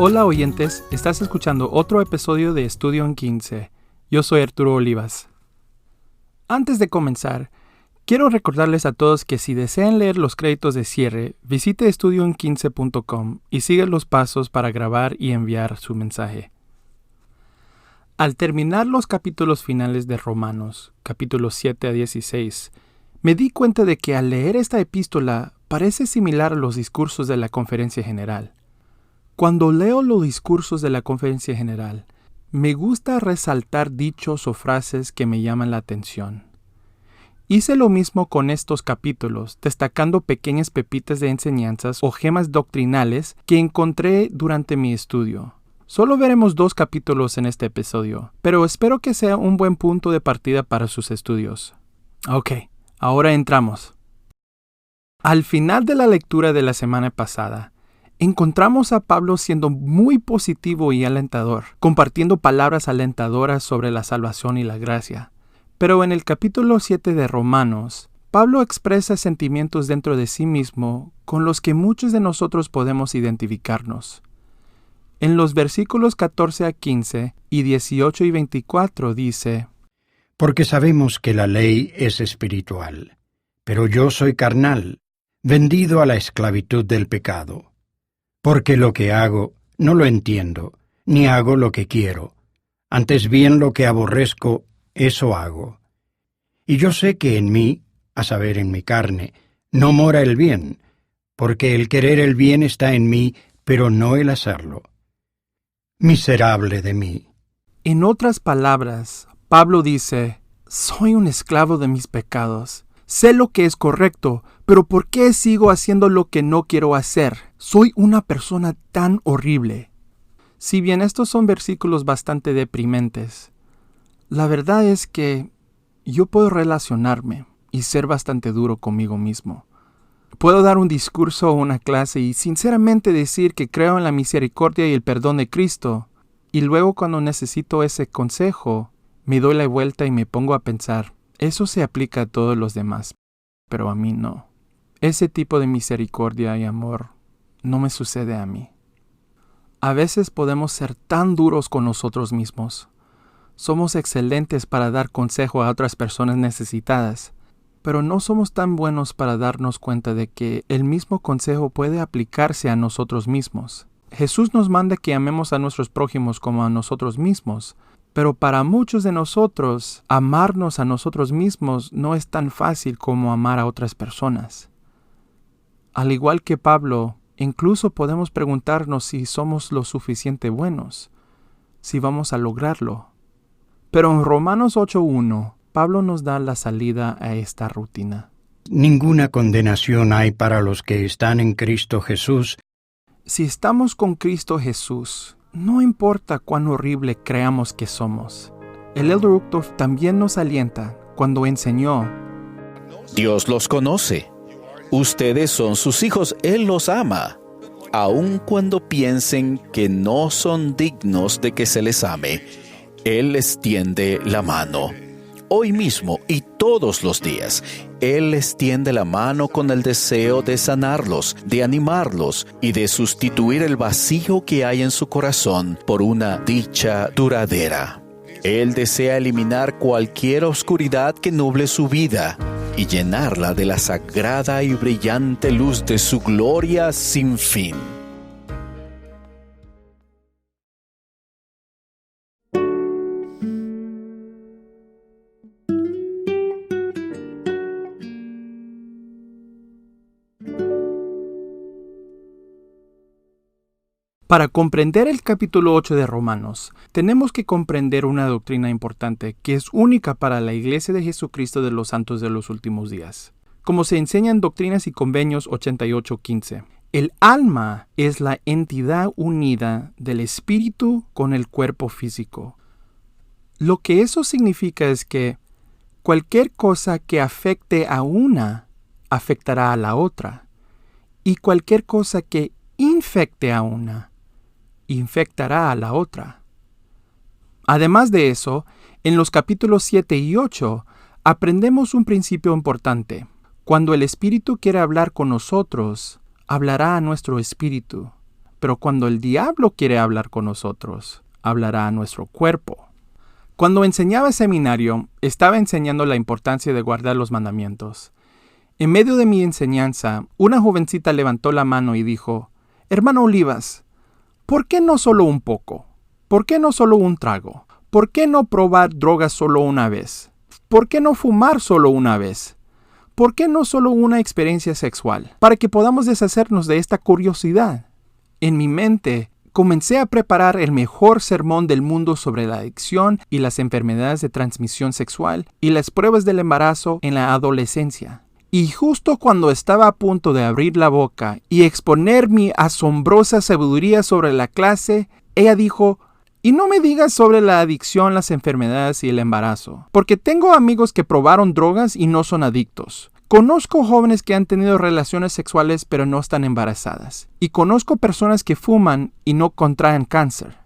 Hola oyentes, estás escuchando otro episodio de Estudio en 15. Yo soy Arturo Olivas. Antes de comenzar, quiero recordarles a todos que si desean leer los créditos de cierre, visite estudioen15.com y siga los pasos para grabar y enviar su mensaje. Al terminar los capítulos finales de Romanos, capítulos 7 a 16, me di cuenta de que al leer esta epístola parece similar a los discursos de la Conferencia General. Cuando leo los discursos de la Conferencia General, me gusta resaltar dichos o frases que me llaman la atención. Hice lo mismo con estos capítulos, destacando pequeñas pepitas de enseñanzas o gemas doctrinales que encontré durante mi estudio. Solo veremos 2 capítulos en este episodio, pero espero que sea un buen punto de partida para sus estudios. Ok, ahora entramos. Al final de la lectura de la semana pasada, encontramos a Pablo siendo muy positivo y alentador, compartiendo palabras alentadoras sobre la salvación y la gracia. Pero en el capítulo 7 de Romanos, Pablo expresa sentimientos dentro de sí mismo con los que muchos de nosotros podemos identificarnos. En los versículos 14 a 15 y 18 y 24 dice: Porque sabemos que la ley es espiritual, pero yo soy carnal, vendido a la esclavitud del pecado. Porque lo que hago no lo entiendo, ni hago lo que quiero. Antes bien lo que aborrezco, eso hago. Y yo sé que en mí, a saber en mi carne, no mora el bien, porque el querer el bien está en mí, pero no el hacerlo. Miserable de mí. En otras palabras, Pablo dice: soy un esclavo de mis pecados. Sé lo que es correcto, pero ¿por qué sigo haciendo lo que no quiero hacer? Soy una persona tan horrible. Si bien estos son versículos bastante deprimentes, la verdad es que yo puedo relacionarme y ser bastante duro conmigo mismo. Puedo dar un discurso o una clase y sinceramente decir que creo en la misericordia y el perdón de Cristo, y luego cuando necesito ese consejo, me doy la vuelta y me pongo a pensar: eso se aplica a todos los demás, pero a mí no. Ese tipo de misericordia y amor no me sucede a mí. A veces podemos ser tan duros con nosotros mismos. Somos excelentes para dar consejo a otras personas necesitadas, pero no somos tan buenos para darnos cuenta de que el mismo consejo puede aplicarse a nosotros mismos. Jesús nos manda que amemos a nuestros prójimos como a nosotros mismos, pero para muchos de nosotros, amarnos a nosotros mismos no es tan fácil como amar a otras personas. Al igual que Pablo, incluso podemos preguntarnos si somos lo suficiente buenos, si vamos a lograrlo. Pero en Romanos 8:1, Pablo nos da la salida a esta rutina. Ninguna condenación hay para los que están en Cristo Jesús. Si estamos con Cristo Jesús, no importa cuán horrible creamos que somos. El Elder Uchtdorf también nos alienta cuando enseñó: Dios los conoce. Ustedes son sus hijos, Él los ama. Aun cuando piensen que no son dignos de que se les ame, Él les tiende la mano. Hoy mismo y todos los días, Él les tiende la mano con el deseo de sanarlos, de animarlos y de sustituir el vacío que hay en su corazón por una dicha duradera. Él desea eliminar cualquier oscuridad que nuble su vida y llenarla de la sagrada y brillante luz de su gloria sin fin. Para comprender el capítulo 8 de Romanos, tenemos que comprender una doctrina importante que es única para la Iglesia de Jesucristo de los Santos de los Últimos Días. Como se enseña en Doctrinas y Convenios 88:15, el alma es la entidad unida del espíritu con el cuerpo físico. Lo que eso significa es que cualquier cosa que afecte a una, afectará a la otra, y cualquier cosa que infecte a una, infectará a la otra. Además de eso, en los capítulos 7 y 8 aprendemos un principio importante. Cuando el Espíritu quiere hablar con nosotros, hablará a nuestro espíritu. pero cuando el diablo quiere hablar con nosotros, hablará a nuestro cuerpo. Cuando enseñaba seminario, estaba enseñando la importancia de guardar los mandamientos. En medio de mi enseñanza, una jovencita levantó la mano y dijo: «Hermano Olivas, ¿por qué no solo un poco? ¿Por qué no solo un trago? ¿Por qué no probar drogas solo una vez? ¿Por qué no fumar solo una vez? ¿Por qué no solo una experiencia sexual? Para que podamos deshacernos de esta curiosidad». En mi mente, comencé a preparar el mejor sermón del mundo sobre la adicción y las enfermedades de transmisión sexual y las pruebas del embarazo en la adolescencia. Y justo cuando estaba a punto de abrir la boca y exponer mi asombrosa sabiduría sobre la clase, ella dijo: «Y no me digas sobre la adicción, las enfermedades y el embarazo, porque tengo amigos que probaron drogas y no son adictos. Conozco jóvenes que han tenido relaciones sexuales pero no están embarazadas. Y conozco personas que fuman y no contraen cáncer».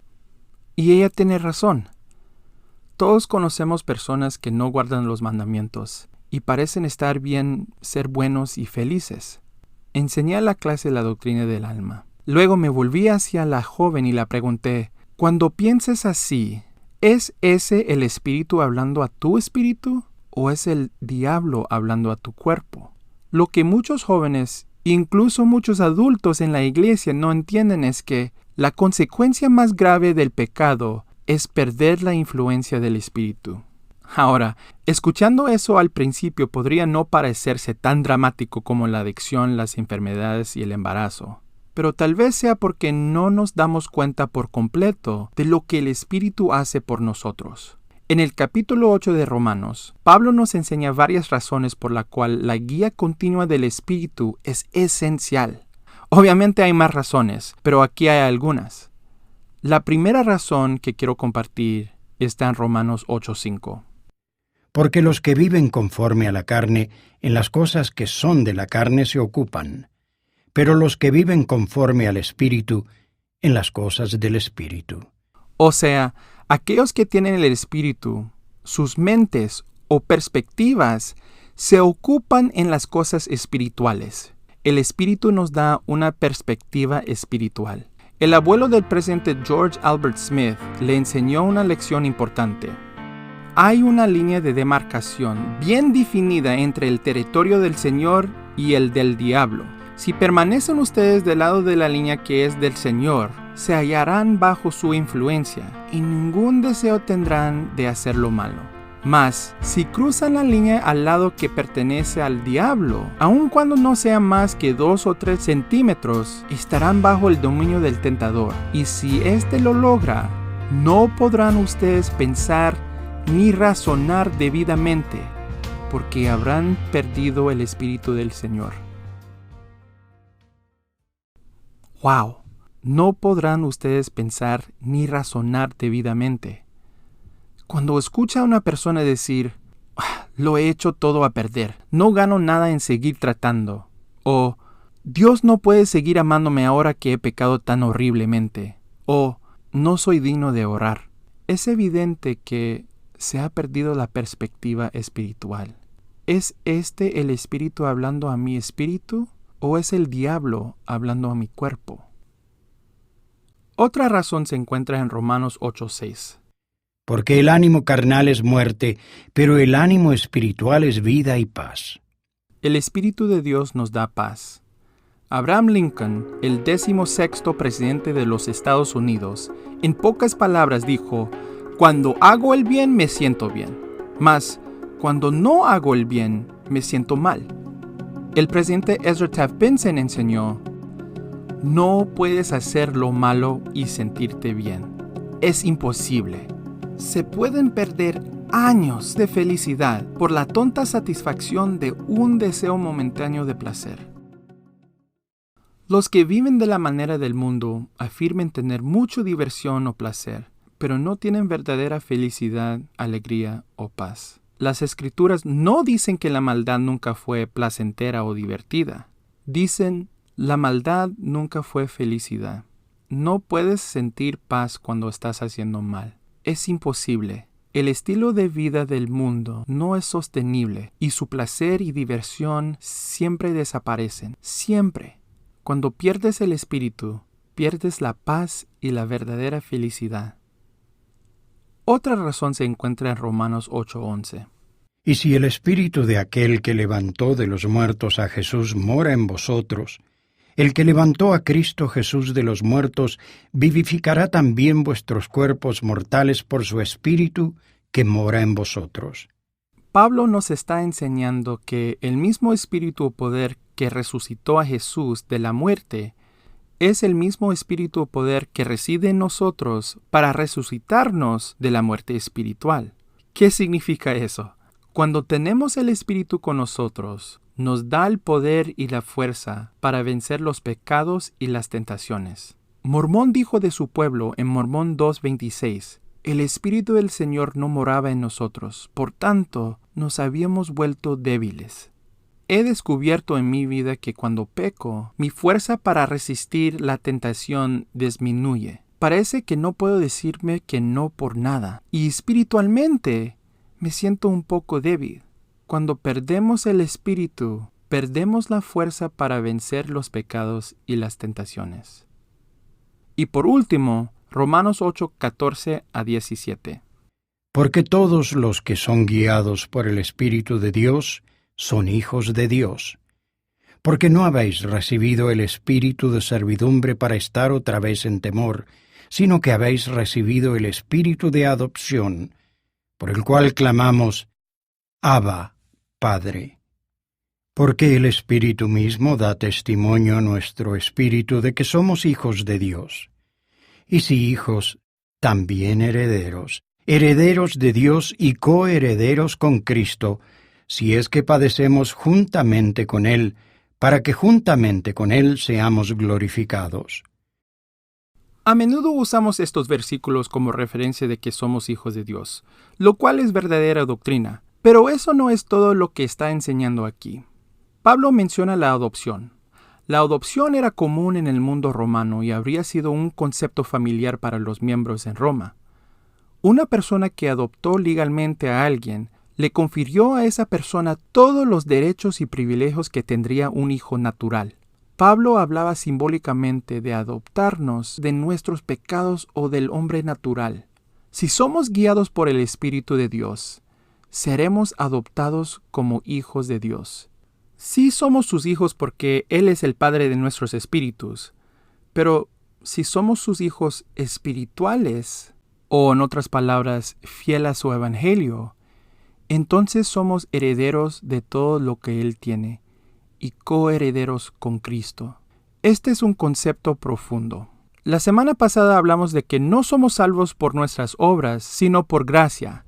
Y ella tiene razón. Todos conocemos personas que no guardan los mandamientos y parecen estar bien, ser buenos y felices. Enseñé a la clase la doctrina del alma. Luego me volví hacia la joven y la pregunté: «Cuando pienses así, ¿es ese el espíritu hablando a tu espíritu o es el diablo hablando a tu cuerpo?». Lo que muchos jóvenes, incluso muchos adultos en la iglesia, no entienden es que la consecuencia más grave del pecado es perder la influencia del espíritu. Ahora, escuchando eso al principio podría no parecerse tan dramático como la adicción, las enfermedades y el embarazo. Pero tal vez sea porque no nos damos cuenta por completo de lo que el Espíritu hace por nosotros. En el capítulo 8 de Romanos, Pablo nos enseña varias razones por la cual la guía continua del Espíritu es esencial. Obviamente hay más razones, pero aquí hay algunas. La primera razón que quiero compartir está en Romanos 8:5. Porque los que viven conforme a la carne, en las cosas que son de la carne se ocupan, pero los que viven conforme al Espíritu, en las cosas del Espíritu. O sea, aquellos que tienen el Espíritu, sus mentes o perspectivas se ocupan en las cosas espirituales. El Espíritu nos da una perspectiva espiritual. El abuelo del presidente George Albert Smith le enseñó una lección importante. Hay una línea de demarcación bien definida entre el territorio del Señor y el del diablo. Si permanecen ustedes del lado de la línea que es del Señor, se hallarán bajo su influencia y ningún deseo tendrán de hacer lo malo. Mas, si cruzan la línea al lado que pertenece al diablo, aun cuando no sea más que 2 o 3 centímetros, estarán bajo el dominio del tentador. Y si éste lo logra, no podrán ustedes pensar ni razonar debidamente, porque habrán perdido el Espíritu del Señor. ¡Wow! No podrán ustedes pensar ni razonar debidamente. Cuando escucha a una persona decir: «Lo he hecho todo a perder, no gano nada en seguir tratando», o «Dios no puede seguir amándome ahora que he pecado tan horriblemente», o «No soy digno de orar», es evidente que se ha perdido la perspectiva espiritual. ¿Es este el Espíritu hablando a mi espíritu o es el diablo hablando a mi cuerpo? Otra razón se encuentra en Romanos 8:6. Porque el ánimo carnal es muerte, pero el ánimo espiritual es vida y paz. El Espíritu de Dios nos da paz. Abraham Lincoln, el 16º presidente de los Estados Unidos, en pocas palabras dijo: «Cuando hago el bien me siento bien, mas cuando no hago el bien me siento mal». El presidente Ezra Taft Benson enseñó: «No puedes hacer lo malo y sentirte bien. Es imposible. Se pueden perder años de felicidad por la tonta satisfacción de un deseo momentáneo de placer». Los que viven de la manera del mundo afirman tener mucha diversión o placer, pero no tienen verdadera felicidad, alegría o paz. Las Escrituras no dicen que la maldad nunca fue placentera o divertida. Dicen: la maldad nunca fue felicidad. No puedes sentir paz cuando estás haciendo mal. Es imposible. El estilo de vida del mundo no es sostenible y su placer y diversión siempre desaparecen. Siempre. Cuando pierdes el espíritu, pierdes la paz y la verdadera felicidad. Otra razón se encuentra en Romanos 8:11. Y si el espíritu de aquel que levantó de los muertos a Jesús mora en vosotros, el que levantó a Cristo Jesús de los muertos vivificará también vuestros cuerpos mortales por su espíritu que mora en vosotros. Pablo nos está enseñando que el mismo espíritu o poder que resucitó a Jesús de la muerte es el mismo espíritu o poder que reside en nosotros para resucitarnos de la muerte espiritual. ¿Qué significa eso? Cuando tenemos el espíritu con nosotros, nos da el poder y la fuerza para vencer los pecados y las tentaciones. Mormón dijo de su pueblo en Mormón 2:26, el Espíritu del Señor no moraba en nosotros, por tanto, nos habíamos vuelto débiles. He descubierto en mi vida que cuando peco, mi fuerza para resistir la tentación disminuye. Parece que no puedo decirme que no por nada, y espiritualmente me siento un poco débil. Cuando perdemos el espíritu, perdemos la fuerza para vencer los pecados y las tentaciones. Y por último, Romanos 8:14-17. Porque todos los que son guiados por el Espíritu de Dios son hijos de Dios. Porque no habéis recibido el espíritu de servidumbre para estar otra vez en temor, sino que habéis recibido el espíritu de adopción, por el cual clamamos, Abba, Padre. Porque el Espíritu mismo da testimonio a nuestro espíritu de que somos hijos de Dios. Y si hijos, también herederos, herederos de Dios y coherederos con Cristo, si es que padecemos juntamente con Él, para que juntamente con Él seamos glorificados. A menudo usamos estos versículos como referencia de que somos hijos de Dios, lo cual es verdadera doctrina, pero eso no es todo lo que está enseñando aquí. Pablo menciona la adopción. La adopción era común en el mundo romano y habría sido un concepto familiar para los miembros en Roma. Una persona que adoptó legalmente a alguien le confirió a esa persona todos los derechos y privilegios que tendría un hijo natural. Pablo hablaba simbólicamente de adoptarnos de nuestros pecados o del hombre natural. Si somos guiados por el Espíritu de Dios, seremos adoptados como hijos de Dios. Sí somos sus hijos porque Él es el Padre de nuestros espíritus, pero si somos sus hijos espirituales, o en otras palabras, fiel a su evangelio, entonces somos herederos de todo lo que Él tiene y coherederos con Cristo. Este es un concepto profundo. La semana pasada hablamos de que no somos salvos por nuestras obras, sino por gracia,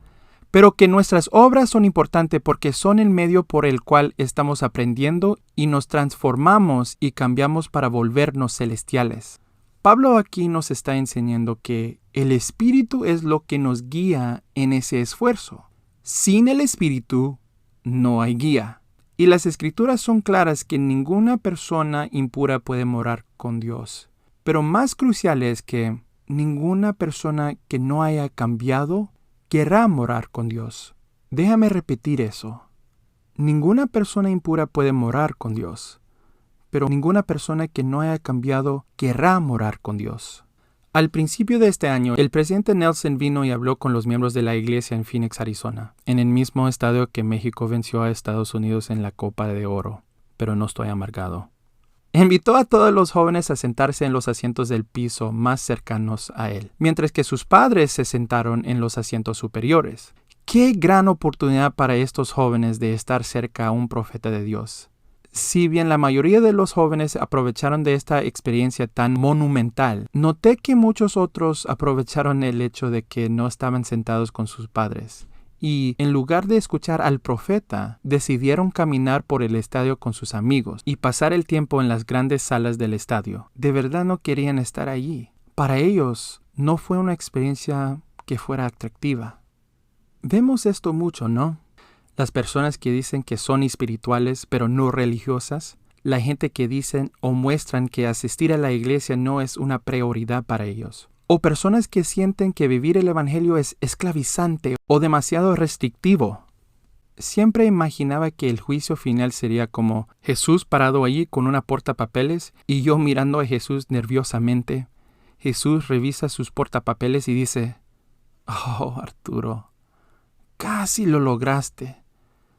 pero que nuestras obras son importantes porque son el medio por el cual estamos aprendiendo y nos transformamos y cambiamos para volvernos celestiales. Pablo aquí nos está enseñando que el Espíritu es lo que nos guía en ese esfuerzo. Sin el Espíritu no hay guía. Y las Escrituras son claras que ninguna persona impura puede morar con Dios. Pero más crucial es que ninguna persona que no haya cambiado querrá morar con Dios. Déjame repetir eso. Ninguna persona impura puede morar con Dios, pero ninguna persona que no haya cambiado querrá morar con Dios. Al principio de este año, el presidente Nelson vino y habló con los miembros de la iglesia en Phoenix, Arizona, en el mismo estadio que México venció a Estados Unidos en la Copa de Oro, pero no estoy amargado. Invitó a todos los jóvenes a sentarse en los asientos del piso más cercanos a él, mientras que sus padres se sentaron en los asientos superiores. ¡Qué gran oportunidad para estos jóvenes de estar cerca a un profeta de Dios! Si bien la mayoría de los jóvenes aprovecharon de esta experiencia tan monumental, noté que muchos otros aprovecharon el hecho de que no estaban sentados con sus padres. Y, en lugar de escuchar al profeta, decidieron caminar por el estadio con sus amigos y pasar el tiempo en las grandes salas del estadio. De verdad no querían estar allí. Para ellos, no fue una experiencia que fuera atractiva. Vemos esto mucho, ¿no? Las personas que dicen que son espirituales pero no religiosas, la gente que dicen o muestran que asistir a la iglesia no es una prioridad para ellos. O personas que sienten que vivir el evangelio es esclavizante o demasiado restrictivo. Siempre imaginaba que el juicio final sería como Jesús parado allí con una portapapeles y yo mirando a Jesús nerviosamente. Jesús revisa sus portapapeles y dice: «Oh, Arturo, casi lo lograste.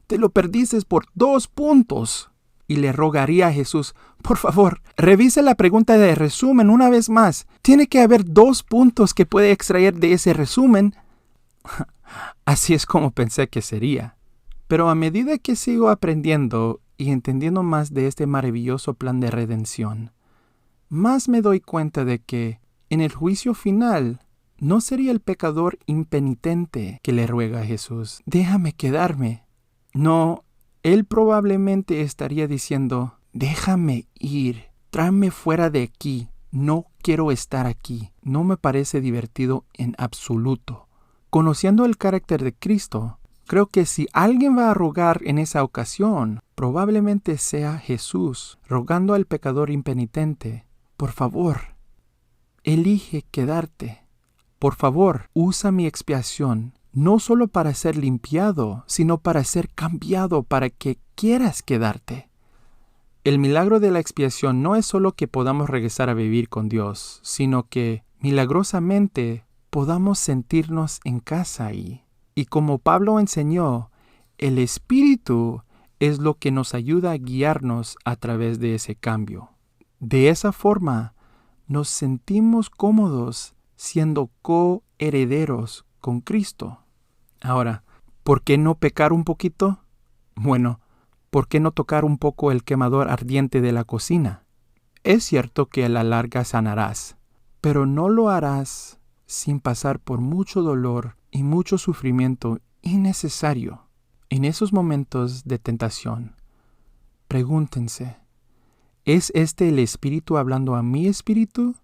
Te lo perdiste por 2 puntos». Y le rogaría a Jesús: «Por favor, revise la pregunta de resumen una vez más. Tiene que haber 2 puntos que puede extraer de ese resumen». Así es como pensé que sería. Pero a medida que sigo aprendiendo y entendiendo más de este maravilloso plan de redención, más me doy cuenta de que en el juicio final no sería el pecador impenitente que le ruega a Jesús: «Déjame quedarme». No, él probablemente estaría diciendo: «Déjame ir, tráeme fuera de aquí, no quiero estar aquí, no me parece divertido en absoluto». Conociendo el carácter de Cristo, creo que si alguien va a rogar en esa ocasión, probablemente sea Jesús, rogando al pecador impenitente: «Por favor, elige quedarte. Por favor, usa mi expiación, no solo para ser limpiado, sino para ser cambiado, para que quieras quedarte». El milagro de la expiación no es solo que podamos regresar a vivir con Dios, sino que, milagrosamente, podamos sentirnos en casa ahí. Y como Pablo enseñó, el Espíritu es lo que nos ayuda a guiarnos a través de ese cambio. De esa forma, nos sentimos cómodos siendo coherederos con Cristo. Ahora, ¿por qué no pecar un poquito? Bueno, ¿por qué no tocar un poco el quemador ardiente de la cocina? Es cierto que a la larga sanarás, pero no lo harás sin pasar por mucho dolor y mucho sufrimiento innecesario. En esos momentos de tentación, pregúntense: ¿es este el Espíritu hablando a mi espíritu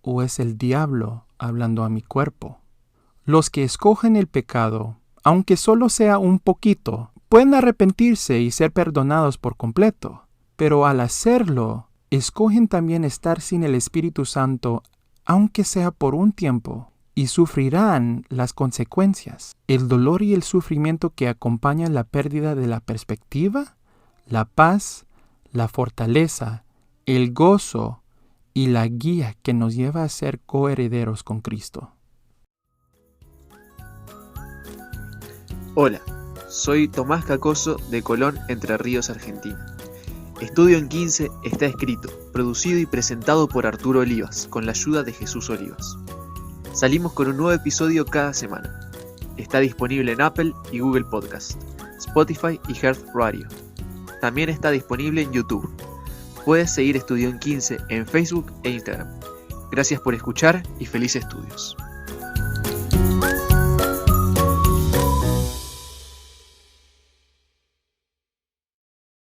o es el diablo hablando a mi cuerpo? Los que escogen el pecado, aunque solo sea un poquito, pueden arrepentirse y ser perdonados por completo, pero al hacerlo, escogen también estar sin el Espíritu Santo, aunque sea por un tiempo, y sufrirán las consecuencias, el dolor y el sufrimiento que acompañan la pérdida de la perspectiva, la paz, la fortaleza, el gozo y la guía que nos lleva a ser coherederos con Cristo. Hola, soy Tomás Cacoso de Colón, Entre Ríos, Argentina. Estudio en 15 está escrito, producido y presentado por Arturo Olivas, con la ayuda de Jesús Olivas. Salimos con un nuevo episodio cada semana. Está disponible en Apple y Google Podcast, Spotify y Heart Radio. También está disponible en YouTube. Puedes seguir Estudio en 15 en Facebook e Instagram. Gracias por escuchar y felices estudios.